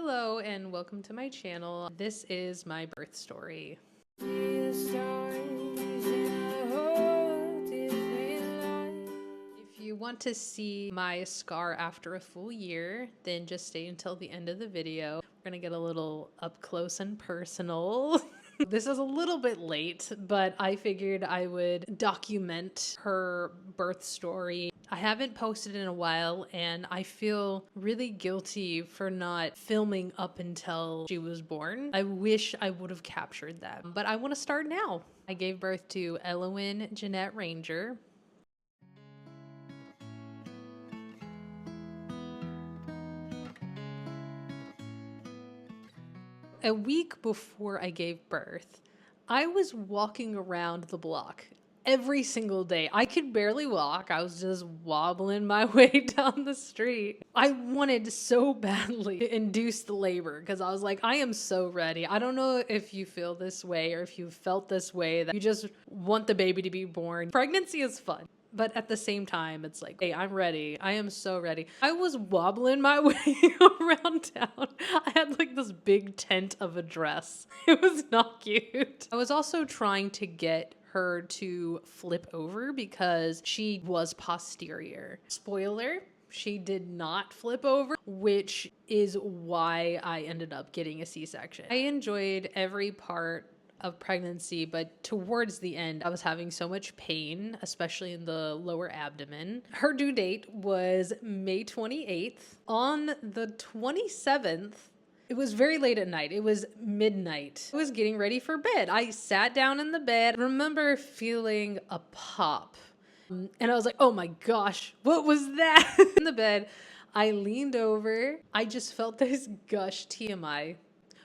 Hello and welcome to my channel. This is my birth story. If you want to see my scar after a full year, then just stay until the end of the video. We're gonna get a little up close and personal. This is a little bit late, but I figured I would document her birth story. I haven't posted in a while and I feel really guilty for not filming up until she was born. I wish I would have captured that, but I want to start now. I gave birth to Elowen Jeanette Ranger. A week before I gave birth, I was walking around the block every single day. I could barely walk. I was just wobbling my way down the street. I wanted so badly to induce the labor because I was like, I am so ready. I don't know if you feel this way or if you felt this way, that you just want the baby to be born. Pregnancy is fun. But at the same time, it's like, hey, I'm ready. I am so ready. I was wobbling my way around town. I had like this big tent of a dress. It was not cute. I was also trying to get her to flip over because she was posterior. Spoiler, she did not flip over, which is why I ended up getting a C-section. I enjoyed every part of pregnancy, but towards the end, I was having so much pain, especially in the lower abdomen. Her due date was May 28th. On the 27th, it was very late at night. It was midnight. I was getting ready for bed. I sat down in the bed. I remember feeling a pop. And I was like, oh my gosh, what was that? In the bed, I leaned over. I just felt this gush, TMI.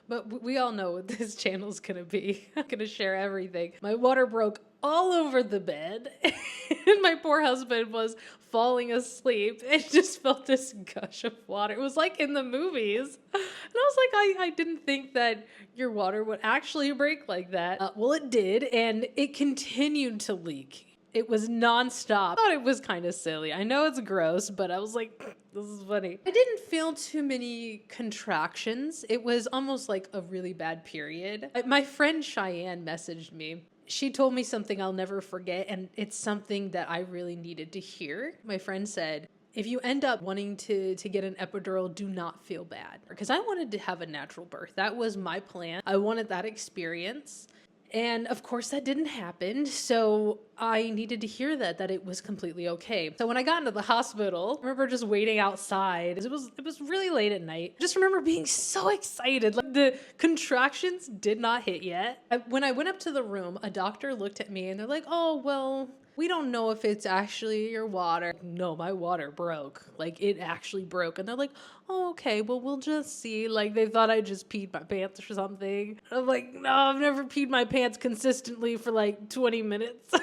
But we all know what this channel's gonna be. I'm gonna share everything. My water broke all over the bed and my poor husband was falling asleep and just felt this gush of water. It was like in the movies. And I was like, I didn't think that your water would actually break like that. Well, it did, and it continued to leak. It was nonstop. I thought it was kind of silly. I know it's gross, but I was like, this is funny. I didn't feel too many contractions. It was almost like a really bad period. My friend Cheyenne messaged me. She told me something I'll never forget, and it's something that I really needed to hear. My friend said, if you end up wanting to get an epidural, do not feel bad. Because I wanted to have a natural birth. That was my plan. I wanted that experience. And of course that didn't happen, so I needed to hear that it was completely okay. So when I got into the hospital, I remember just waiting outside. It was really late at night. I just remember being so excited. Like the contractions did not hit yet. When I went up to the room, a doctor looked at me and they're like, oh, well, we don't know if it's actually your water. No, my water broke. Like, it actually broke. And they're like, oh, okay, well, we'll just see. Like, they thought I just peed my pants or something. I'm like, no, I've never peed my pants consistently for like 20 minutes.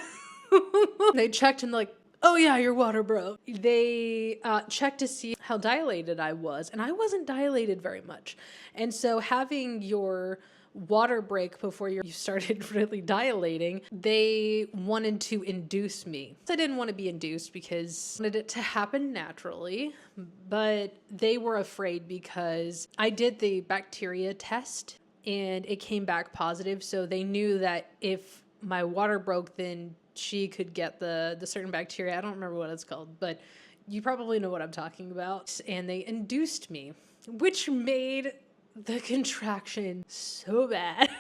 They checked and like, oh yeah, your water broke. They checked to see how dilated I was. And I wasn't dilated very much. And so having your water break before you started really dilating, they wanted to induce me. I didn't want to be induced because I wanted it to happen naturally, but they were afraid because I did the bacteria test and it came back positive. So they knew that if my water broke, then she could get the certain bacteria. I don't remember what it's called, but you probably know what I'm talking about. And they induced me, which made the contraction so bad.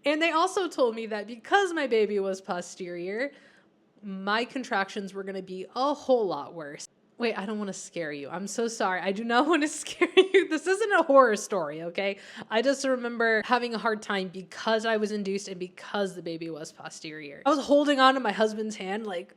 And they also told me that because my baby was posterior, my contractions were going to be a whole lot worse. Wait, I don't want to scare you. I'm so sorry. I do not want to scare you. This isn't a horror story, okay? I just remember having a hard time because I was induced and because the baby was posterior. I was holding on to my husband's hand like,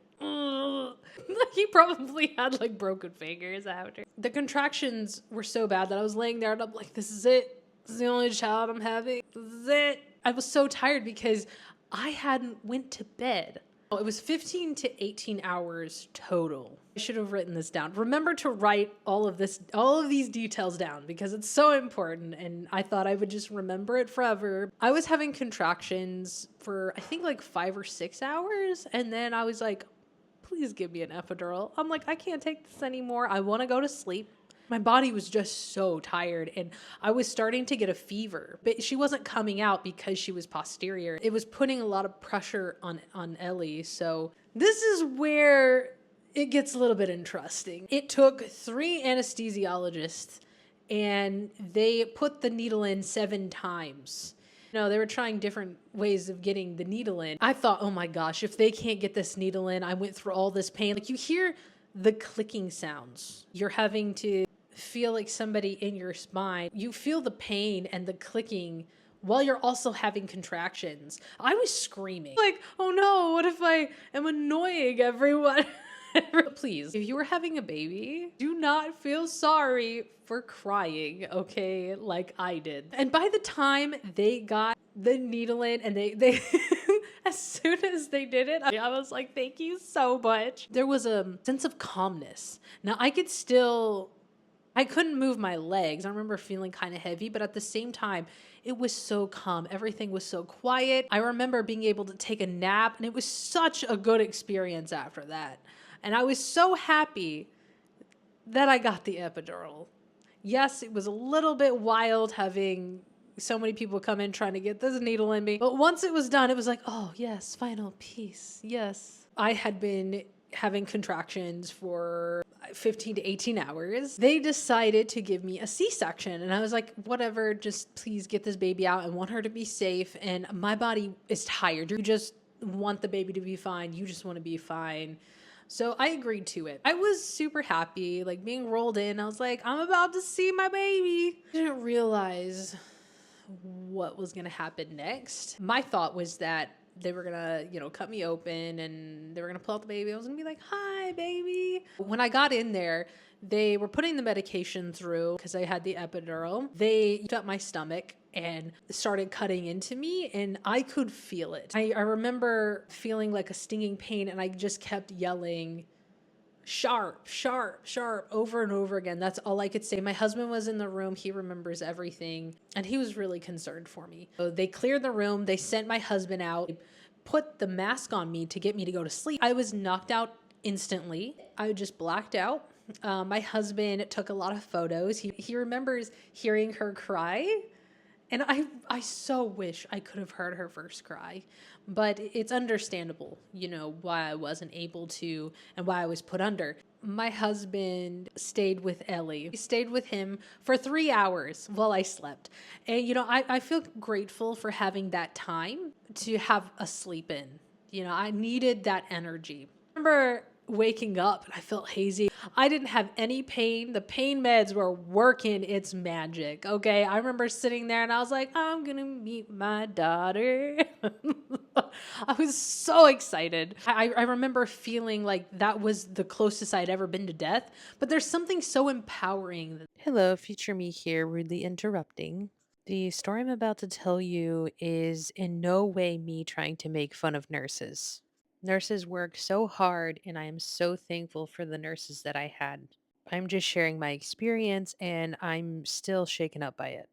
he probably had like broken fingers after. The contractions were so bad that I was laying there and I'm like, this is it. This is the only child I'm having. This is it. I was so tired because I hadn't went to bed. It was 15 to 18 hours total. I should have written this down. Remember to write all of these details down because it's so important, and I thought I would just remember it forever. I was having contractions for I think like 5 or 6 hours, and then I was like, please give me an epidural. I'm like, I can't take this anymore. I want to go to sleep. My body was just so tired and I was starting to get a fever, but she wasn't coming out because she was posterior. It was putting a lot of pressure on Ellie. So this is where it gets a little bit interesting. It took 3 anesthesiologists and they put the needle in 7 times. No, they were trying different ways of getting the needle in. I thought, oh my gosh, if they can't get this needle in, I went through all this pain. Like you hear the clicking sounds. You're having to feel like somebody in your spine. You feel the pain and the clicking while you're also having contractions. I was screaming. Like, oh no, what if I am annoying everyone? Please, if you were having a baby, do not feel sorry for crying, okay? Like I did. And by the time they got the needle in and they as soon as they did it, I was like, thank you so much. There was a sense of calmness. Now I couldn't move my legs. I remember feeling kind of heavy, but at the same time, it was so calm. Everything was so quiet. I remember being able to take a nap, and it was such a good experience after that. And I was so happy that I got the epidural. Yes, it was a little bit wild having so many people come in trying to get this needle in me. But once it was done, it was like, oh, yes, final peace. Yes. I had been having contractions for 15 to 18 hours. They decided to give me a C-section. And I was like, whatever, just please get this baby out. I want her to be safe. And my body is tired. You just want the baby to be fine. You just want to be fine. So I agreed to it. I was super happy, like being rolled in. I was like, I'm about to see my baby. I didn't realize what was going to happen next. My thought was that they were going to, cut me open and they were going to pull out the baby. I was going to be like, hi, baby. When I got in there, they were putting the medication through because I had the epidural. They hooked up my stomach and started cutting into me and I could feel it. I remember feeling like a stinging pain and I just kept yelling, sharp, sharp, sharp, over and over again. That's all I could say. My husband was in the room. He remembers everything and he was really concerned for me. So they cleared the room. They sent my husband out, put the mask on me to get me to go to sleep. I was knocked out instantly. I just blacked out. My husband took a lot of photos. He remembers hearing her cry. And I so wish I could have heard her first cry, but it's understandable, why I wasn't able to and why I was put under. My husband stayed with Ellie. He stayed with him for 3 hours while I slept. And, I feel grateful for having that time to have a sleep in. I needed that energy. I remember waking up and I felt hazy. I didn't have any pain. The pain meds were working its magic. Okay. I remember sitting there and I was like, I'm going to meet my daughter. I was so excited. I remember feeling like that was the closest I'd ever been to death, but there's something so empowering. Hello, future me here, rudely interrupting. The story I'm about to tell you is in no way me trying to make fun of nurses. Nurses work so hard, and I am so thankful for the nurses that I had. I'm just sharing my experience, and I'm still shaken up by it.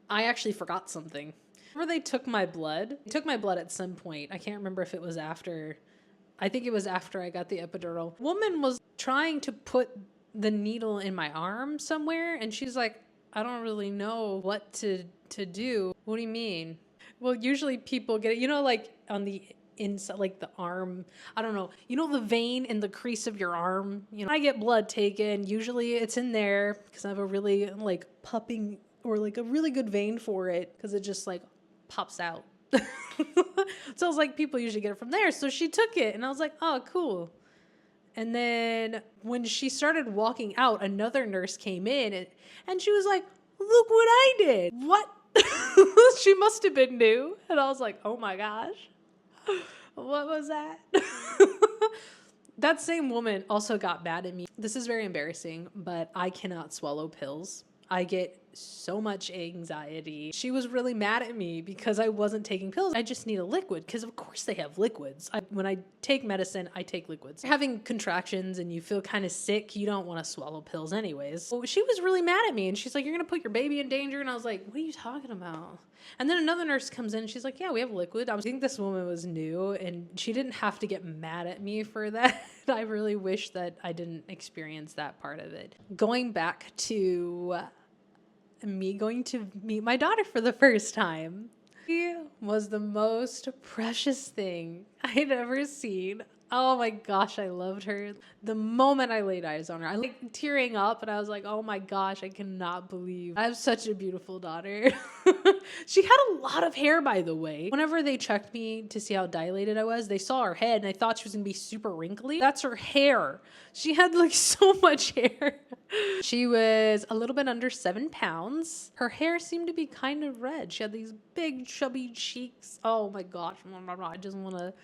I actually forgot something. Remember they took my blood? They took my blood at some point. I can't remember if it was after. I think it was after I got the epidural. Woman was trying to put the needle in my arm somewhere, and she's like, I don't really know what to do. What do you mean? Well, usually people get it, like on the inside, like the arm. I don't know. The vein in the crease of your arm. I get blood taken. Usually it's in there because I have a really like pumping or like a really good vein for it because it just like pops out. So I was like, people usually get it from there. So she took it and I was like, oh, cool. And then when she started walking out, another nurse came in and she was like, look what I did. What? She must have been new. And I was like, oh my gosh, what was that? That same woman also got mad at me. This is very embarrassing, but I cannot swallow pills. I get so much anxiety. She was really mad at me because I wasn't taking pills. I just need a liquid because of course they have liquids. When I take medicine, I take liquids. Having contractions and you feel kind of sick, you don't want to swallow pills anyways. So she was really mad at me and she's like, "You're gonna put your baby in danger." And I was like, "What are you talking about?" And then another nurse comes in and she's like, "Yeah, we have liquid." I think this woman was new and she didn't have to get mad at me for that. I really wish that I didn't experience that part of it. Going back to me going to meet my daughter for the first time. She was the most precious thing I'd ever seen. Oh my gosh, I loved her. The moment I laid eyes on her, I like tearing up and I was like, oh my gosh, I cannot believe I have such a beautiful daughter. She had a lot of hair, by the way. Whenever they checked me to see how dilated I was, they saw her head and I thought she was gonna be super wrinkly. That's her hair. She had like so much hair. She was a little bit under 7 pounds. Her hair seemed to be kind of red. She had these big chubby cheeks. Oh my gosh, I just want to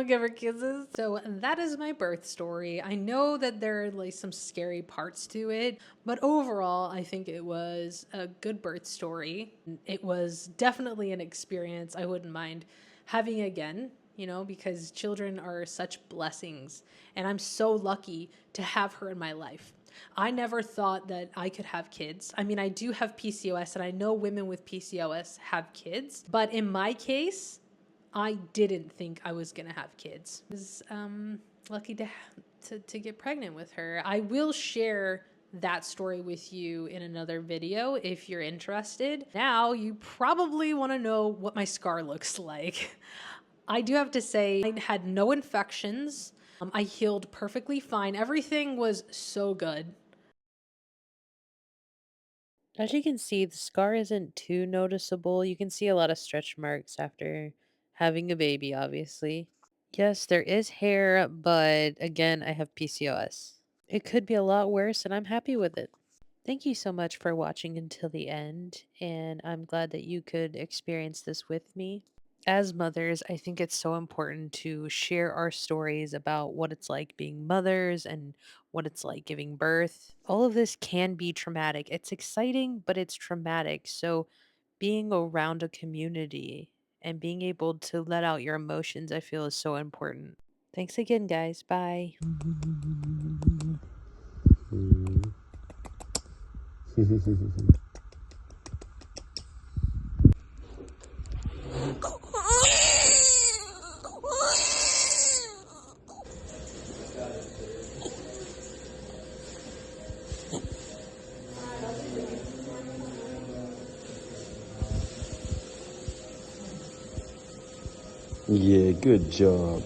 give her kisses. So that is my birth story. I know that there are like some scary parts to it, but overall, I think it was a good birth story. It was definitely an experience I wouldn't mind having again, you know, because children are such blessings, and I'm so lucky to have her in my life. I never thought that I could have kids. I mean, I do have PCOS, and I know women with PCOS have kids, but in my case, I didn't think I was gonna have kids. I was lucky to get pregnant with her. I will share that story with you in another video if you're interested. Now you probably want to know what my scar looks like. I do have to say I had no infections. I healed perfectly fine. Everything was so good. As you can see, the scar isn't too noticeable. You can see a lot of stretch marks after having a baby, obviously. Yes, there is hair, but again, I have PCOS. It could be a lot worse, and I'm happy with it. Thank you so much for watching until the end, and I'm glad that you could experience this with me. As mothers, I think it's so important to share our stories about what it's like being mothers and what it's like giving birth. All of this can be traumatic. It's exciting, but it's traumatic. So, being around a community and being able to let out your emotions, I feel is so important. Thanks again, guys. Bye. Yeah, good job.